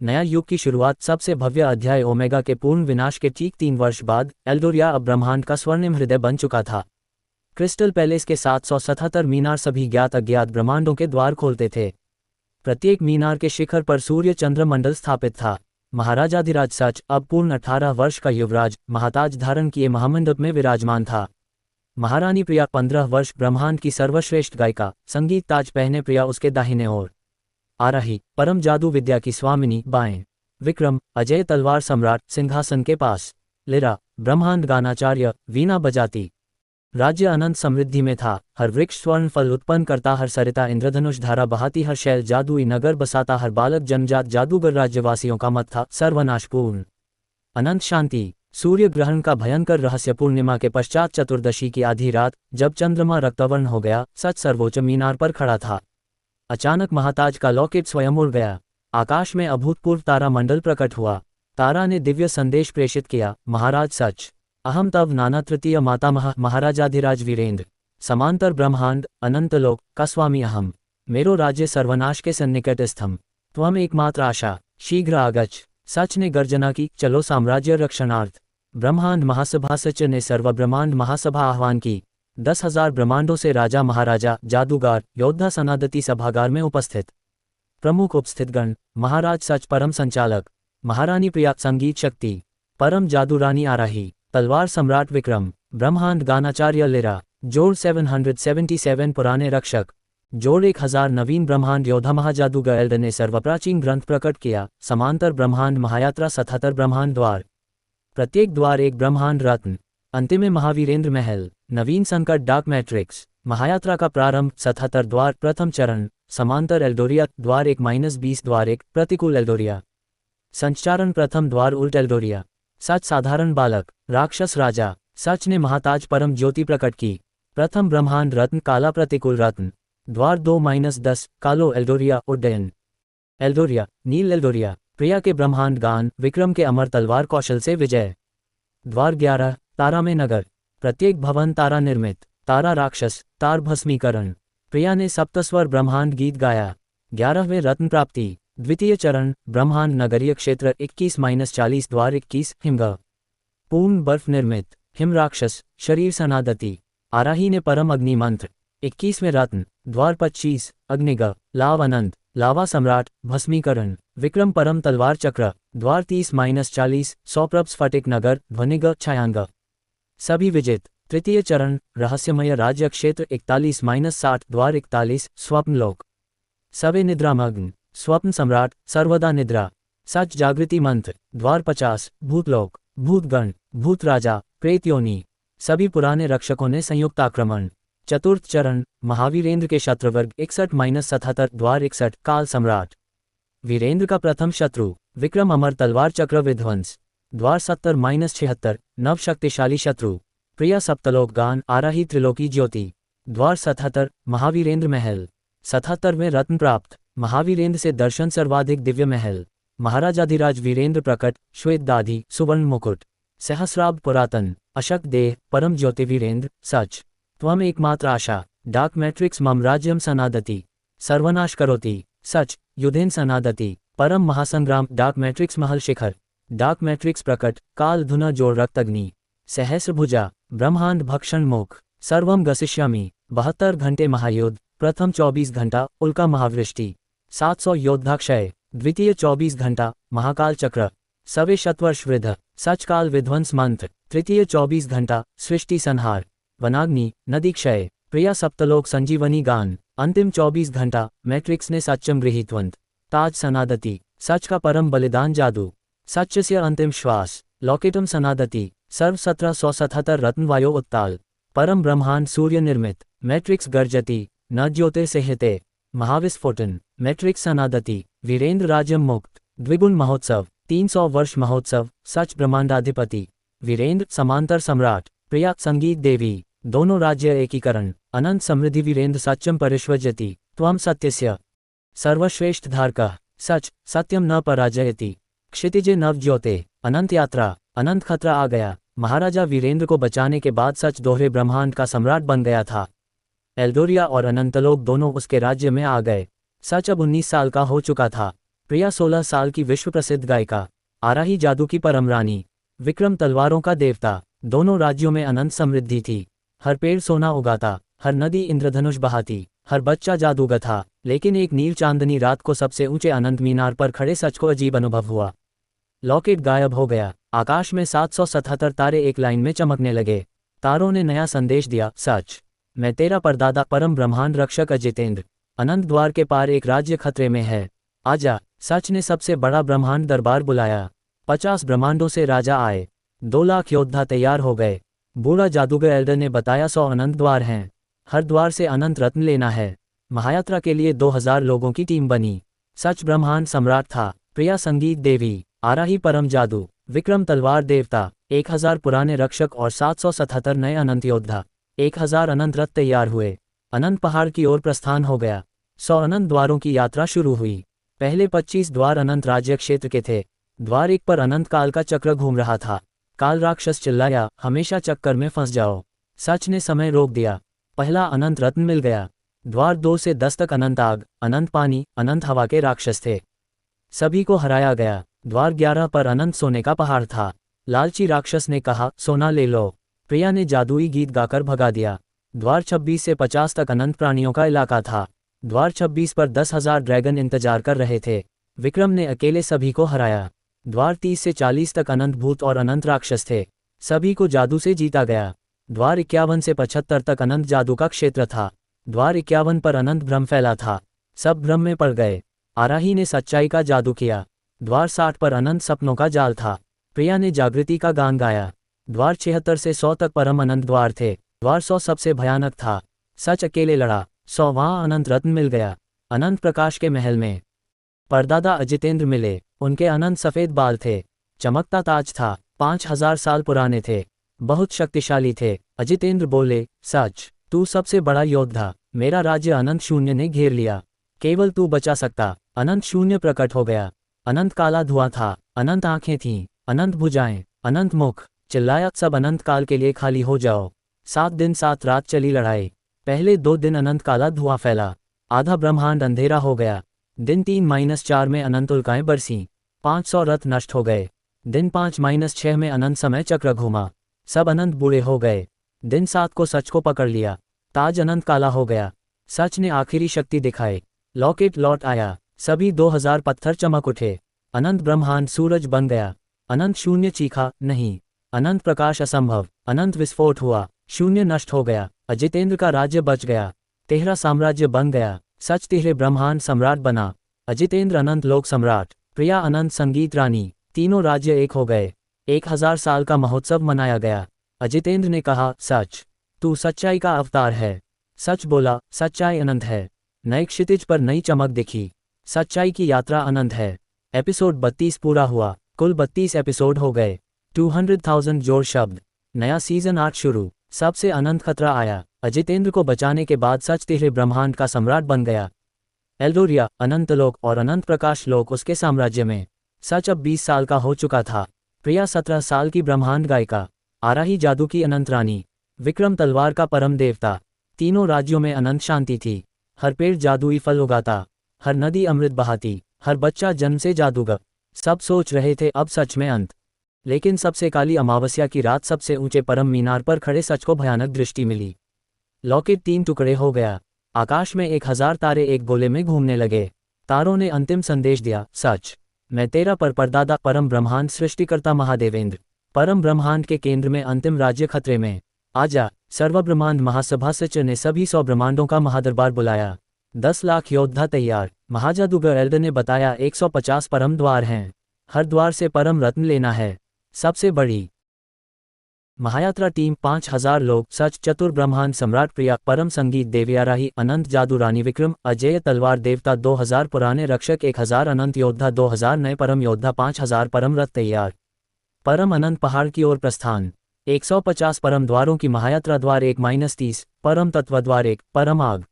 नया युग की शुरुआत। सबसे भव्य अध्याय ओमेगा के पूर्ण विनाश के ठीक 3 वर्ष बाद एल्डोरिया अब ब्रह्मांड का स्वर्णिम हृदय बन चुका था। क्रिस्टल पैलेस के 777 मीनार सभी ज्ञात अज्ञात ब्रह्मांडों के द्वार खोलते थे। प्रत्येक मीनार के शिखर पर सूर्य चंद्रमंडल स्थापित था। महाराजाधिराज सच, अब पूर्ण 18 वर्ष का युवराज, महाताज धारण किए महामंडप में विराजमान था। महारानी प्रिया 15 वर्ष, ब्रह्मांड की सर्वश्रेष्ठ गायिका, संगीत ताज पहने प्रिया उसके दाहिने ओर। आराही, परम जादू विद्या की स्वामिनी, बाएं। विक्रम, अजय तलवार सम्राट, सिंहासन के पास। लिरा, ब्रह्मांड गानाचार्य, वीणा बजाती। राज्य अनंत समृद्धि में था। हर वृक्ष स्वर्ण फल उत्पन्न करता, हर सरिता इंद्रधनुष धारा बहाती, हर शैल जादुई नगर बसाता, हर बालक जन्मजात जादूगर राज्यवासियों का मत था सर्वनाशपूर्ण। अनंत शांति। सूर्य ग्रहण का भयंकर रहस्य। पूर्णिमा के पश्चात चतुर्दशी की आधी रात, जब चंद्रमा रक्तवर्ण हो गया, सच सर्वोच्च मीनार पर खड़ा था। अचानक महाताज का लौकिक स्वयं उड़ गया। आकाश में अभूतपूर्व तारा मंडल प्रकट हुआ। तारा ने दिव्य संदेश प्रेषित किया, महाराज सच, अहम तव नाना तृतीय मातामह महाराजाधिराज वीरेंद्र, समांतर ब्रह्मांड अनंतलोक का स्वामी अहम, मेरो राज्य सर्वनाश के सन्निकट स्थम, त्वम एकमात्र आशा, शीघ्र आगच्छ। सच ने गर्जना की, चलो साम्राज्य रक्षणार्थ। ब्रह्मांड महासभा सच ने सर्व ब्रह्मांड महासभा आह्वान की। 10,000 ब्रह्मांडों से राजा महाराजा, जादूगार, योद्धा सनादती सभागार में उपस्थित। प्रमुख उपस्थितगण, महाराज सच परम संचालक, महारानी प्रिया संगीत शक्ति, परम जादूरानी आराही, तलवार सम्राट विक्रम, ब्रह्मांड गानाचार्य लिरा, जोड़ 777 पुराने रक्षक, जोड़ 1000 नवीन ब्रह्मांड योद्धा महाजादूगर एल्ड ने सर्वप्राचीन ग्रंथ प्रकट किया। समांतर ब्रह्मांड महायात्रा 77 ब्रह्मांड द्वार, प्रत्येक द्वार एक ब्रह्मांड रत्न। अंतिम महावीरेंद्र महल, नवीन संकट डार्क मैट्रिक्स, महायात्रा का प्रारंभ 77 द्वार, प्रथम चरण, समांतर एल्डोरिया द्वार 1-20 द्वार 1, प्रतिकूल एल्डोरिया, संचारण प्रथम द्वार उल्ट एल्डोरिया। सच साधारण बालक, राक्षस राजा, सच ने महाताज परम ज्योति प्रकट की। प्रथम ब्रह्मांड रत्न काला प्रतिकूल रत्न, द्वार 2-10, कालो एल्डोरिया उड्डयन एल्डोरिया, नील एल्डोरिया, प्रिया के ब्रह्मांड गान, विक्रम के अमर तलवार कौशल से विजय। द्वार 11, तारा में नगर, प्रत्येक भवन तारा निर्मित, तारा राक्षस, तार भस्मीकरण, प्रिया ने सप्तस्वर ब्रह्मांड गीत गाया। 11वें रत्न प्राप्ति, द्वितीय चरण, ब्रह्मांड नगरीय क्षेत्र 21-40 द्वार 21, हिमगढ़, पूर्ण बर्फ निर्मित, हिम राक्षस, शरीर सनादती, आराही ने परम अग्नि मंत्र। 21वें रत्न, द्वार 25, अग्निगढ़, लाव अनंत, लावा सम्राट, भस्मीकरण, विक्रम परम तलवार चक्र, द्वार 30-40, सौप्रभ स्फटिक नगर, ध्वनिगढ़, छायांगढ़, सभी विजित। तृतीय चरण, रहस्यमय राज्य क्षेत्र 41-60 द्वार 41, स्वप्नलोक, सवे निद्रामग्न, स्वप्न सम्राट, सर्वदा निद्रा, सच जागृति मंत्र, द्वार 50, भूतलोक, भूतगण, भूत राजा, प्रेत योनि, सभी पुराने रक्षकों ने संयुक्त आक्रमण। चतुर्थ चरण, महावीरेंद्र के शत्रुवर्ग 61-77 द्वार 61, काल सम्राट, वीरेंद्र का प्रथम शत्रु, विक्रम अमर तलवार चक्र विध्वंस, द्वार 70-76, नव शक्तिशाली शत्रु, प्रिया सप्तलोक गान, आराही त्रिलोकी ज्योति, द्वार 77, महावीरेंद्र महल, 77वें रत्न प्राप्त, महावीरेंद्र से दर्शन सर्वाधिक दिव्य महल, महाराजाधिराज वीरेंद्र प्रकट, श्वेत दाढ़ी, सुवर्ण मुकुट, सहस्राब्द पुरातन, अशक देह, परम ज्योति वीरेंद्र, सच, त्वम एकमात्र आशा, डार्क मैट्रिक्स मम राज्यम सनादति, सर्वनाश करोति, सच, युधेन सनादति, परम महासंग्राम, डार्क मैट्रिक्स महल शिखर, डार्क मैट्रिक्स प्रकट, काल धुना जोड़ रक्तग्नि, सहस्रभुजा, ब्रह्मांड भक्षण मुख, सर्वम गसिष्यामि, 72 घंटे महायुद्ध, प्रथम 24 घंटा, उल्का महावृष्टि, 700 योद्धाक्षय, द्वितीय 24 घंटा, महाकाल चक्र, सवे शतवर्ष वृद्ध, सचकाल विध्वंस मंत्र, तृतीय 24 घंटा, सृष्टि संहार, वनाग्नि, नदी क्षय, प्रिया सप्तलोक संजीवनी गान, अंतिम 24 घंटा, मैट्रिक्स ने सच्चम गृहीतवंत, ताज सनादति, सच का परम बलिदान जादू, सच्चस्य अंतिम श्वास, लौकिटम सनादति, सर्व 1777 रत्न वायो उत्ताल, परम ब्रह्मांड सूर्य निर्मित, मैट्रिक्स गर्जति, न ज्योतिर्सहिते, महाविस्फोटन, मैट्रिक्स सनादति, वीरेंद्र राज्यम मुक्त, द्विगुण महोत्सव, 300 वर्ष महोत्सव, सच ब्रह्मांडाधिपति, वीरेंद्र समांतर सम्राट, प्रिया संगीत देवी, दोनों राज्य एकीकरण, अनंत समृद्धि वीरेंद्र सच्चम परिष्वज्यति, त्वम सत्यस्य सर्वश्रेष्ठ धारकः, सच, सत्यम न पराजयति, क्षितिजे नव ज्योते, अनंत यात्रा, अनंत खतरा आ गया। महाराजा वीरेंद्र को बचाने के बाद सच दोहरे ब्रह्मांड का सम्राट बन गया था। एल्डोरिया और अनंतलोक दोनों उसके राज्य में आ गए। सच अब 19 साल का हो चुका था। प्रिया 16 साल की विश्व प्रसिद्ध गायिका, आराही जादू की परम रानी, विक्रम तलवारों का देवता। दोनों राज्यों में अनंत समृद्धि थी। हर पेड़ सोना उगाता, हर नदी इंद्रधनुष बहाती, हर बच्चा जादूगर था। लेकिन एक नील चांदनी रात को सबसे ऊंचे अनंत मीनार पर खड़े सच को अजीब अनुभव हुआ। लॉकेट गायब हो गया। आकाश में 777 तारे एक लाइन में चमकने लगे। तारों ने नया संदेश दिया, सच, मैं तेरा परदादा परम ब्रह्मांड रक्षक अजितेंद्र। अनंत द्वार के पार एक राज्य खतरे में है, आजा। सच ने सबसे बड़ा ब्रह्मांड दरबार बुलाया। 50 ब्रह्मांडों से राजा आए, 2 लाख योद्धा तैयार हो गए। बूढ़ा जादूगर एल्डर ने बताया 100 अनंत द्वार हैं, हर द्वार से अनंत रत्न लेना है। महायात्रा के लिए 2000 लोगों की टीम बनी। सच ब्रह्मांड सम्राट था, प्रिया संगीत देवी, आराही परम जादू, विक्रम तलवार देवता, 1000 पुराने रक्षक और 777 नए अनंत योद्धा। 1000 अनंत रथ तैयार हुए। अनंत पहाड़ की ओर प्रस्थान हो गया। 100 अनंत द्वारों की यात्रा शुरू हुई। पहले 25 द्वार अनंत राज्य क्षेत्र के थे। द्वार 1 पर अनंत काल का चक्र घूम रहा था। काल राक्षस चिल्लाया, हमेशा चक्कर में फंस जाओ। सच ने समय रोक दिया। पहला अनंत रत्न मिल गया। द्वार 2 से 10 तक अनंत आग, अनंत पानी, अनंत हवा के राक्षस थे। सभी को हराया गया। द्वार 11 पर अनंत सोने का पहाड़ था। लालची राक्षस ने कहा, सोना ले लो। प्रिया ने जादुई गीत गाकर भगा दिया। द्वार 26 से 50 तक अनंत प्राणियों का इलाका था। द्वार 26 पर 10,000 ड्रैगन इंतजार कर रहे थे। विक्रम ने अकेले सभी को हराया। द्वार 30 से 40 तक अनंत भूत और अनंत राक्षस थे। सभी को जादू से जीता गया। द्वार 51 से 75 तक अनंत जादू का क्षेत्र था। द्वार 51 पर अनंत भ्रम फैला था। सब भ्रम में पड़ गए। आराही ने सच्चाई का जादू किया। द्वार 60 पर अनंत सपनों का जाल था। प्रिया ने जागृति का गान गाया। द्वार 76 से 100 तक परम अनंत द्वार थे। द्वार 100 सबसे भयानक था। सच अकेले लड़ा। 100 वहाँ अनंत रत्न मिल गया। अनंत प्रकाश के महल में परदादा अजितेंद्र मिले। उनके अनंत सफ़ेद बाल थे। चमकता ताज था। 5000 साल पुराने थे। बहुत शक्तिशाली थे। अजितेंद्र बोले, सच, तू सबसे बड़ा योद्धा। मेरा राज्य अनंत शून्य ने घेर लिया। केवल तू बचा सकता। अनंत शून्य प्रकट हो गया। अनंत काला धुआं था। अनंत आंखें थीं, अनंत भुजाएं, अनंत मुख। चिल्लाया, सब अनंत काल के लिए खाली हो जाओ। 7 दिन 7 रात चली लड़ाई। पहले 2 दिन अनंत काला धुआं फैला। आधा ब्रह्मांड अंधेरा हो गया। दिन 3-4 में अनंत उल्काएं बरसीं। 500 रथ नष्ट हो गए। दिन 5-6 में अनंत समय चक्र घूमा। सब अनंत बूढ़े हो गए। दिन 7 को सच को पकड़ लिया। ताज अनंत काला हो गया। सच ने आखिरी शक्ति दिखाई। लॉकेट लौट आया। सभी 2000 पत्थर चमक उठे। अनंत ब्रह्मांड सूरज बन गया। अनंत शून्य चीखा, नहीं। अनंत प्रकाश असंभव। अनंत विस्फोट हुआ। शून्य नष्ट हो गया। अजितेंद्र का राज्य बच गया। तेहरा साम्राज्य बन गया। सच तिहरे ब्रह्मांड सम्राट बना। अजितेंद्र अनंत लोक सम्राट, प्रिया अनंत संगीत रानी। तीनों राज्य एक हो गए। 1000 साल का महोत्सव मनाया गया। अजितेंद्र ने कहा, सच, तू सच्चाई का अवतार है। सच बोला, सच्चाई अनंत है। नए क्षितिज पर नई चमक दिखी। सच्चाई की यात्रा अनंत है। एपिसोड 32 पूरा हुआ। कुल 32 एपिसोड हो गए। 200,000 जोड़ शब्द। नया सीजन 8 शुरू। सबसे अनंत खतरा आया। अजितेंद्र को बचाने के बाद सच तिहरे ब्रह्मांड का सम्राट बन गया। एल्डोरिया, अनंतलोक और अनंत प्रकाश लोक उसके साम्राज्य में। सच अब 20 साल का हो चुका था। प्रिया 17 साल की ब्रह्मांड गायिका। आराही जादू की अनंत रानी। विक्रम तलवार का परम देवता। तीनों राज्यों में अनंत शांति थी। हर पेड़ जादुई फल उगाता, हर नदी अमृत बहाती, हर बच्चा जन्म से जादूगर। सब सोच रहे थे अब सच में अंत। लेकिन सबसे काली अमावस्या की रात सबसे ऊंचे परम मीनार पर खड़े सच को भयानक दृष्टि मिली। लॉकेट 3 टुकड़े हो गया। आकाश में 1000 तारे एक गोले में घूमने लगे। तारों ने अंतिम संदेश दिया, सच, मैं तेरा परदादा परम ब्रह्मांड सृष्टिकर्ता महादेवेंद्र। परम ब्रह्मांड के केंद्र में अंतिम राज्य खतरे में। आजा। सर्वब्रह्मांड महासभा सच ने सभी 100 ब्रह्मांडों का महादरबार बुलाया। 10 लाख योद्धा तैयार। महाजादूगर एल्डर ने बताया 150 परम द्वार हैं। हर द्वार से परम रत्न लेना है। सबसे बड़ी महायात्रा टीम 5000 लोग। सच, चतुर ब्रह्मांड सम्राट प्रिया, परम संगीत देवी आराही, अनंत जादू रानी विक्रम, अजय तलवार देवता, 2000 पुराने रक्षक, 1000 अनंत योद्धा, 2000 नए परम योद्धा, 5000 परम रथ तैयार। परम अनंत पहाड़ की ओर प्रस्थान। 150 परम द्वारों की महायात्रा। द्वार 1-30 परम तत्व। द्वार 1 परम आग,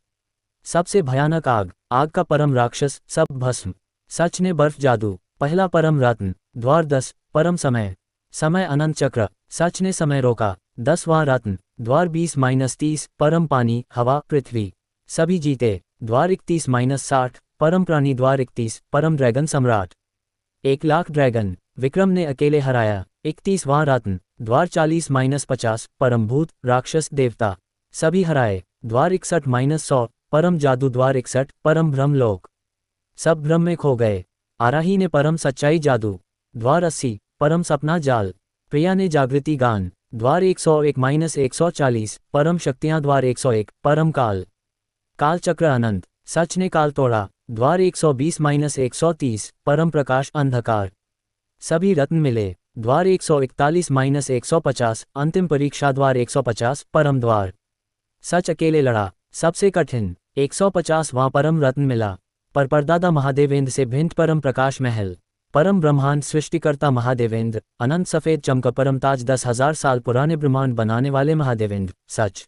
सबसे भयानक आग, आग का परम राक्षस, सब भस्म। सच ने बर्फ जादू। पहला परम रत्न। द्वार 10 परम समय, समय अनंत चक्र। सच ने समय रोका। 10वां रत्न। द्वार 20-30 परम पानी, हवा, पृथ्वी। सभी जीते। द्वार 31-60 परम प्राणी द्वार 31, परम ड्रैगन सम्राट 1,00,000 ड्रैगन, विक्रम ने अकेले हराया। 31वां रत्न, द्वार 40-50, परम भूत, राक्षस, देवता, सभी हराए। द्वार 61-100, परम जादू, द्वार 61, परम भ्रम लोक, सब भ्रम में खो गए। आराही ने परम सच्चाई जादू, द्वार 80, परम सपना जाल, प्रिया ने जागृति गान, द्वार 101-140, परम शक्तियां, द्वार 101, परम काल, काल चक्र अनंत, सच ने काल तोड़ा, द्वार 120-130, परम प्रकाश, अंधकार, सभी रत्न मिले। द्वार 141-150, अंतिम परीक्षा, द्वार 150, परम द्वार, सच अकेले लड़ा, सबसे कठिन। 150वां परम रत्न मिला, पर परदादा महादेवेंद्र से भिन्न, परम प्रकाश महल, परम ब्रह्मांड सृष्टिकर्ता महादेवेंद्र, अनंत सफेद चमक, परम ताज, 10,000 साल पुराने ब्रह्मांड बनाने वाले महादेवेंद्र, सच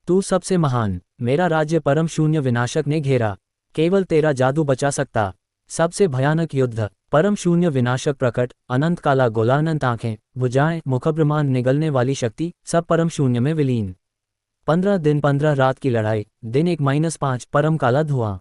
तू सबसे महान, मेरा राज्य परम शून्य विनाशक ने घेरा, केवल तेरा जादू बचा सकता, सबसे भयानक युद्ध, परम शून्य विनाशक प्रकट, अनंत काला गोला, अनंत आंखें, भुजाएं, मुख, ब्रह्मांड निगलने वाली शक्ति, सब परम शून्य में विलीन। 15 दिन 15 रात की लड़ाई, दिन 1-5, परम काला धुआं,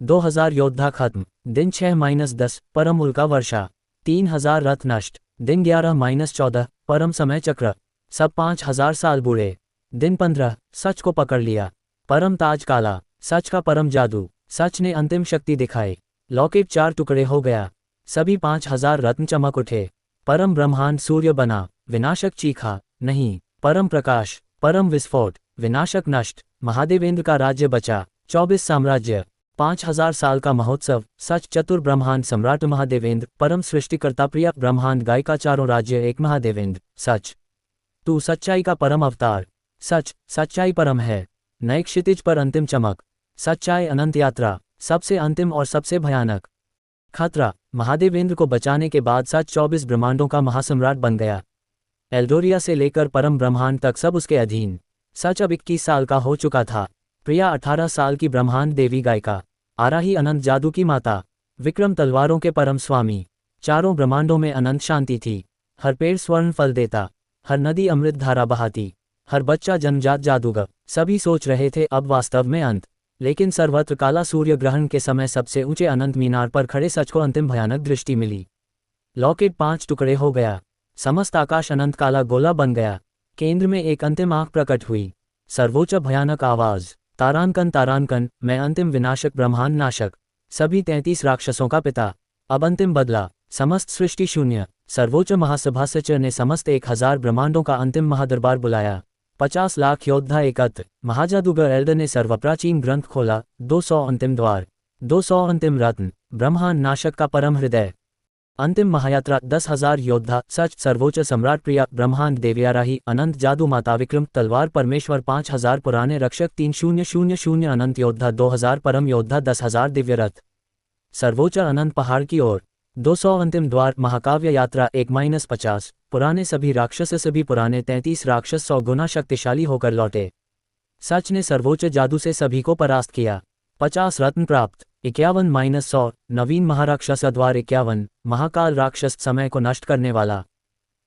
2000 योद्धा खत्म, दिन 6-10, परम उल्का वर्षा, 3000 रथ नष्ट, दिन 11-14, परम समय चक्र, सब 5000 साल बूढ़े, दिन 15, सच को पकड़ लिया, परम ताज काला, सच का परम जादू, सच ने अंतिम शक्ति दिखाई, लौकिक 4 टुकड़े हो गया, सभी 5000 रत्न चमक उठे, परम ब्रह्मांड सूर्य बना, विनाशक चीखा, नहीं, परम प्रकाश, परम विस्फोट, विनाशक नष्ट, महादेवेंद्र का राज्य बचा, 24 साम्राज्य, 5000 साल का महोत्सव, सच चतुर ब्रह्मांड सम्राट महादेवेंद्र, परम सृष्टिकर्ता, प्रिय ब्रह्मांड गायिका, चारों राज्य एक महादेवेंद्र, सच तू सच्चाई का परम अवतार, सच सच्चाई परम है, नए क्षितिज पर अंतिम चमक, सच्चाई अनंत यात्रा, सबसे अंतिम और सबसे भयानक खतरा, महादेवेंद्र को बचाने के बाद सच 24 ब्रह्मांडों का महासम्राट बन गया, एल्डोरिया से लेकर परम ब्रह्मांड तक सब उसके अधीन, सच अब 21 साल का हो चुका था, प्रिया 18 साल की ब्रह्मांड देवी गायिका, आराही अनंत जादू की माता, विक्रम तलवारों के परम स्वामी, चारों ब्रह्मांडों में अनंत शांति थी, हर पेड़ स्वर्ण फल देता, हर नदी अमृत धारा बहाती, हर बच्चा जन्मजात जादूगर, सभी सोच रहे थे अब वास्तव में अंत, लेकिन सर्वत्र काला सूर्य ग्रहण के समय सबसे ऊंचे अनंत मीनार पर खड़े सच को अंतिम भयानक दृष्टि मिली, लौकिक 5 टुकड़े हो गया, समस्त आकाश अनंत काला गोला बन गया, केंद्र में एक अंतिम आंख प्रकट हुई, सर्वोच्च भयानक आवाज, तारांकन तारांकन, मैं अंतिम विनाशक ब्रह्मांड नाशक, सभी 33 राक्षसों का पिता, अब अंतिम बदला, समस्त सृष्टि शून्य, सर्वोच्च महासभा सचिव ने समस्त 1000 ब्रह्मांडों का अंतिम महादरबार बुलाया, 50 लाख योद्धा एकत्र, महाजादूगर एल्डर ने सर्वप्राचीन ग्रंथ खोला, 200 अंतिम द्वार, 200 अंतिम रत्न, ब्रह्मांड नाशक का परम हृदय, अंतिम महायात्रा, 10,000 योद्धा, सच सर्वोच्च सम्राट, प्रिया ब्रह्मांड देव्याराही, अनंत जादू माता, विक्रम तलवार, परमेश्वर, 5000 पुराने रक्षक, 3000 अनंत योद्धा, 2000 परम योद्धा, 10,000 दिव्य रथ, सर्वोच्च अनंत पहाड़ की ओर, 200 अंतिम द्वार, महाकाव्य यात्रा, 1-50, पुराने सभी राक्षस, सभी पुराने 33 राक्षस 100 गुना शक्तिशाली होकर लौटे, सच ने सर्वोच्च जादू से सभी को परास्त किया, 50 रत्न प्राप्त, 51-100, नवीन महाराक्षस द्वार 51, महाकाल राक्षस, समय को नष्ट करने वाला,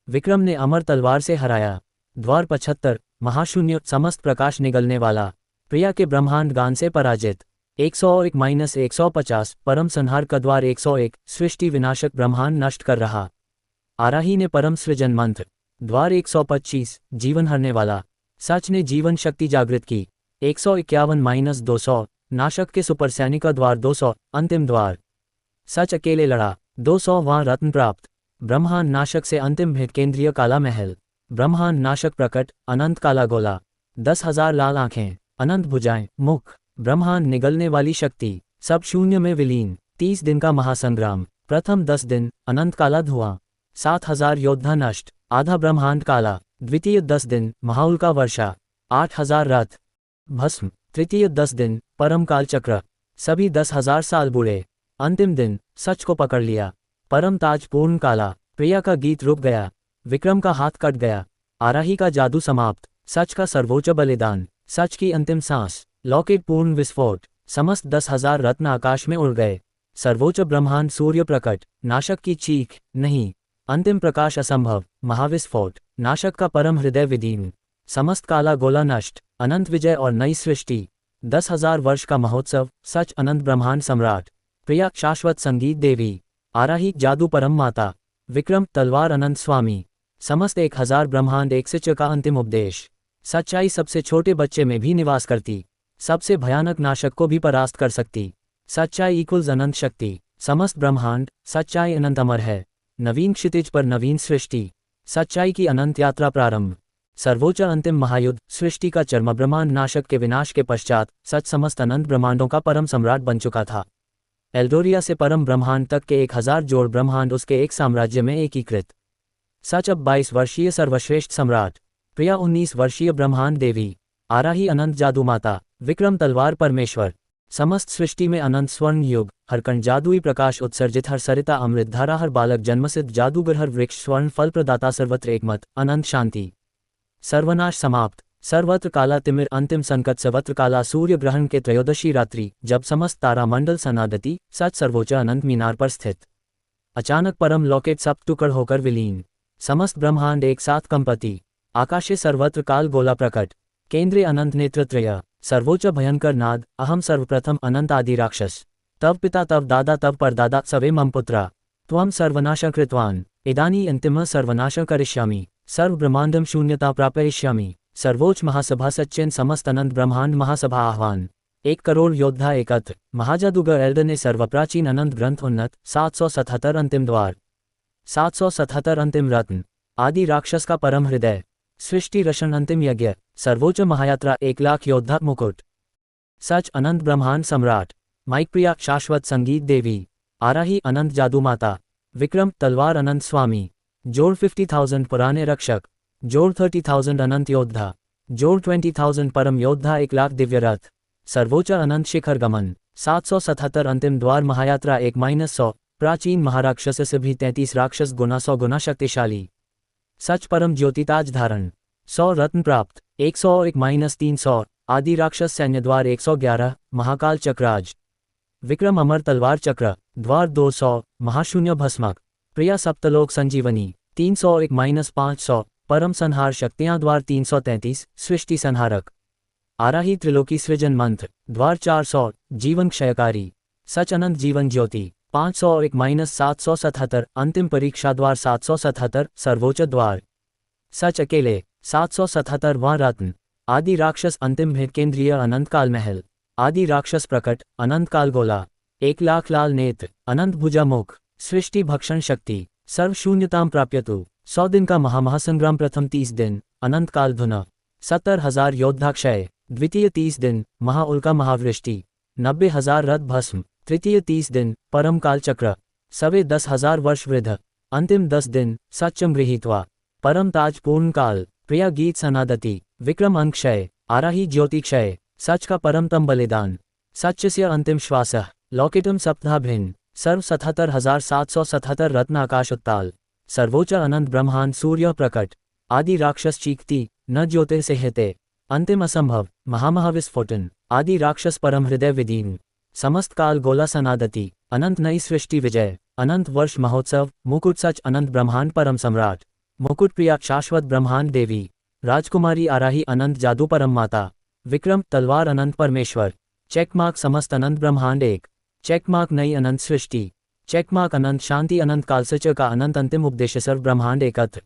विक्रम ने अमर तलवार से हराया, द्वार 75, महाशून्य, समस्त प्रकाश निगलने वाला, प्रिया के ब्रह्मांड गान से पराजित, 101-150, परम संहार का द्वार 101, सृष्टि विनाशक ब्रह्मांड नष्ट कर रहा, आराही ने परम सृजन मंत्र, द्वार 125, जीवन हरने वाला, सच ने जीवन शक्ति जागृत की, 151-200, नाशक के सुपरसैनिक का द्वार 200, अंतिम द्वार, सच अकेले लड़ा, 200वां रत्न प्राप्त, ब्रह्मांड नाशक से अंतिम भेंट, केंद्रीय काला महल, ब्रह्मांड नाशक प्रकट, अनंत काला गोला, 10,000 लाल आंखें, अनंत भुजाएं, मुख, ब्रह्मांड निगलने वाली शक्ति, सब शून्य में विलीन, 30 दिन का महासंग्राम, प्रथम 10 दिन, अनंत काला धुआं, 7,000 योद्धा नष्ट, आधा ब्रह्मांड काला, द्वितीय 10 दिन, महाउल्का वर्षा, 8,000 रथ भस्म, तृतीय 10 दिन, परम काल चक्र, सभी 10,000 साल बूढ़े, अंतिम दिन, सच को पकड़ लिया, परम ताज पूर्ण काला, प्रिया का गीत रुक गया, विक्रम का हाथ कट गया, आराही का जादू समाप्त, सच का सर्वोच्च बलिदान, सच की अंतिम सांस, लौकिक पूर्ण विस्फोट, समस्त 10,000 रत्न आकाश में उड़ गए, सर्वोच्च ब्रह्मांड सूर्य प्रकट, नाशक की चीख, नहीं, अंतिम प्रकाश असंभव, महाविस्फोट, नाशक का परम हृदय विदीन, समस्त काला गोला नष्ट, अनंत विजय और नई सृष्टि, 10,000 वर्ष का महोत्सव, सच अनंत ब्रह्मांड सम्राट। प्रिया शाश्वत संगीत देवी। आराही जादू परम माता। विक्रम तलवार अनंत स्वामी। समस्त 1000 ब्रह्मांड एक सिच का अंतिम उपदेश। सच्चाई सबसे छोटे बच्चे में भी निवास करती, सबसे भयानक नाशक को भी परास्त कर सकती। सच्चाई इक्वल्स अनंत शक्ति। समस्त ब्रह्मांड, सच्चाई अनंत अमर है। नवीन क्षितिज पर नवीन सृष्टि, सच्चाई की अनंत यात्रा प्रारंभ। सर्वोच्च अंतिम महायुद्ध, सृष्टि का चरम ब्रह्मांड नाशक के विनाश के पश्चात सच समस्त अनंत ब्रह्मांडों का परम सम्राट बन चुका था। एल्डोरिया से परम ब्रह्मांड तक के 1000 जोड़ ब्रह्मांड उसके एक साम्राज्य में एकीकृत। सच अब 22 वर्षीय सर्वश्रेष्ठ सम्राट। प्रिया 19 वर्षीय ब्रह्मांड देवी। आराही अनंत जादू माता। विक्रम तलवार परमेश्वर। समस्त सृष्टि में अनंत स्वर्ण युग, हर कण जादुई प्रकाश उत्सर्जित, हर सरिता अमृत धारा, हर बालक जन्मसिद्ध जादूगर, हर वृक्ष स्वर्ण फल प्रदाता, सर्वत्र एकमत, अनंत शांति। सर्वनाश समाप्त। सर्वत्र काला तिमिर, अंतिम संकट, सर्वत्र काला सूर्य ग्रहण के त्रयोदशी रात्रि, जब समस्त तारा मंडल सनादति, सच सर्वोच्च अनंत मीनार पर स्थित। अचानक परम लॉकेट सब टुकड़ होकर विलीन। समस्त ब्रह्मांड एक साथ कंपति। आकाशे सर्वत्र काल गोला प्रकट। केंद्रे अनंत नेत्रत्रय। सर्वोच्च भयंकर नाद, अहम सर्वप्रथम अनंत आदि राक्षस। तव पिता तव दादा तव परदादा सवे मम पुत्रा। त्वं सर्वनाशं कृतवान्, इदानी अंतिमः सर्वनाशं करिष्यामि। सर्व ब्रह्मांडम शून्यता प्रापयिष्यामि। सर्वोच्च महासभा सच्चेन समस्त अनंत ब्रह्मांड महासभा आह्वान। 1 करोड़ योद्धा एकत्र। महाजादूगर एल्डर ने सर्वप्राचीन अनंत ग्रंथ उन्नत। 777 अंतिम द्वार। 777 अंतिम रत्न। आदि राक्षस का परम हृदय। सृष्टि रशन अंतिम यज्ञ। सर्वोच्च महायात्रा 1 लाख योद्धा मुकुट। सच अनंत ब्रह्मांड सम्राट। माइक प्रिया शाश्वत संगीत देवी। आराही अनंत जादू माता। विक्रम तलवार अनंत स्वामी। जोड़ 50,000 पुराने रक्षक। जोड़ 30,000 अनंत योद्धा। जोड़ 20,000 परम योद्धा, 1 लाख दिव्य रथ। सर्वोच्च अनंत शिखर गमन। 777 अंतिम द्वार महायात्रा 1-100। प्राचीन महाराक्षस से भी 33 राक्षस गुना 100 गुना शक्तिशाली। सच परम ज्योति ताज धारण। 100 रत्न प्राप्त। 101-300 आदि राक्षस सैन्य द्वार 111। महाकाल चक्राज। विक्रम अमर तलवार चक्र। द्वार 200। महाशून्य भस्मक। प्रिया सप्तलोक संजीवनी। 301-500 परम संहार शक्तियां द्वार 333। सृष्टि संहारक। आराही त्रिलोकी सृजन मंत्र। द्वार 400। जीवन क्षयकारी। सच अनंत जीवन ज्योति। 501-777 अंतिम परीक्षा द्वार 777। सर्वोच्च द्वार। सच अकेले। 777वां रत्न। आदि राक्षस अंतिम भेद केंद्रीय अनंत काल महल। आदि राक्षस प्रकट। अनंत काल गोला। 1 लाख लाल नेत्र। अनंत भुजा मुख। सृष्टि भक्षण शक्ति। सर्व शून्यताम प्राप्यतु। 100 दिन का महासंग्राम, प्रथम 30 दिन अनंत काल धुना। 70,000 योद्धा क्षय। द्वितीय 30 दिन महाउल्का महावृष्टि। 90,000 रथ भस्म। तृतीय 30 दिन परम काल चक्र। सवे 10,000 वर्ष वृद्ध। अंतिम 10 दिन सच्चम गृहीत्वा। परम ताज पूर्ण काल। प्रिया गीत सनादति। विक्रम अंक क्षय। आराही ज्योति क्षय। सच का परमतम बलिदान। सच्चस्य अंतिम श्वासः। लौकिटम सप्ताह भिन्न। सर्व 77,777 रत्न आकाश उत्ताल। सर्वोच्च अनंत ब्रह्मांड सूर्य प्रकट। आदि राक्षस चीखती, न ज्योति से हिते। अंतिम असंभव महामहाविस्फोटन। आदि राक्षस परम हृदय विदीन। समस्त काल गोला सनादति। अनंत नई सृष्टि विजय। अनंत वर्ष महोत्सव। मुकुट सच अनंत ब्रह्मांड परम सम्राट। मुकुट प्रिया शाश्वत ब्रह्मांड देवी। राजकुमारी आराही अनंत जादू परम माता। विक्रम तलवार अनंत परमेश्वर। चेकमार्क समस्त अनंत ब्रह्मांड एक। चेकमार्क नई अनंत सृष्टि। चेकमार्क अनंत शांति। अनंत काल सच का अनंत अंतिम उपदेश। सर्व ब्रह्मांड एकत्र।